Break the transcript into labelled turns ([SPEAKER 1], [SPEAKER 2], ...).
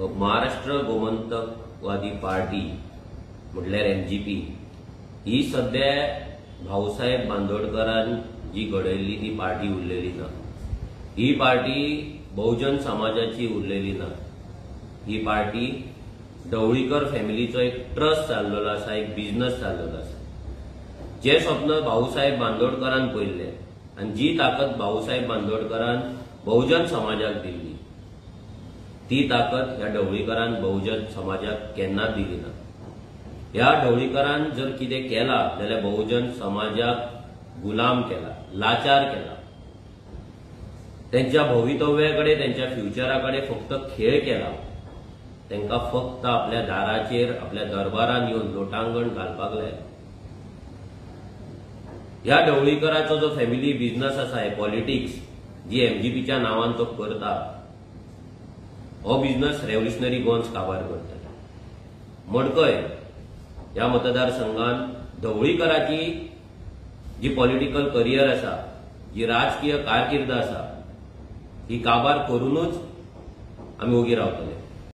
[SPEAKER 1] Maharashtra गोमंतकवादी party म्हटल्यार MGP ही सध्या भाऊसाहेब बांदोडकरान जी घडयल्ली ती पार्टी उरलेली ना। ही पार्टी बहुजन समाजाची उरलेली ना। ही पार्टी ढवळीकर फॅमिलीचो एक ट्रस्ट चाललेलो आसा, एक बिझनेस चाललेलो आसा। जे स्वप्न भाऊसाहेब बांदोडकरान पळयल्ले आणि जी ताकद भाऊसाहेब बांदोडकरान बहुजन समाजाक दिल्ली ती ताकद ह्या ढवळीकरान बहुजन समाजाक केन्नाच दिली ना। ह्या ढवळीकरान जर कितें केला जाल्यार बहुजन समाजाक गुलाम केला, लाचार केला। त्यांच्या भवितव्याकडे, त्यांच्या फ्युचराकडे फक्त खेळ केला। त्यांना फक्त आपल्या दाराचेर, आपल्या दरबारान येऊन लोटांगण घालपाक लायला। ह्या ढवळीकराचो जो फॅमिली बिझनेस आसा, पॉलिटिक्स जी एमजीपीच्या नावान तो करता, हो बिझनेस रेव्होल्युशनरी गोंस काबार करता। मडकय ह्या मतदारसंघात ढवळीकराची जी पॉलिटिकल करियर आसा, जी राजकीय कारकीर्द आसा, ही काबार करूनच आमी ओगी रावतले।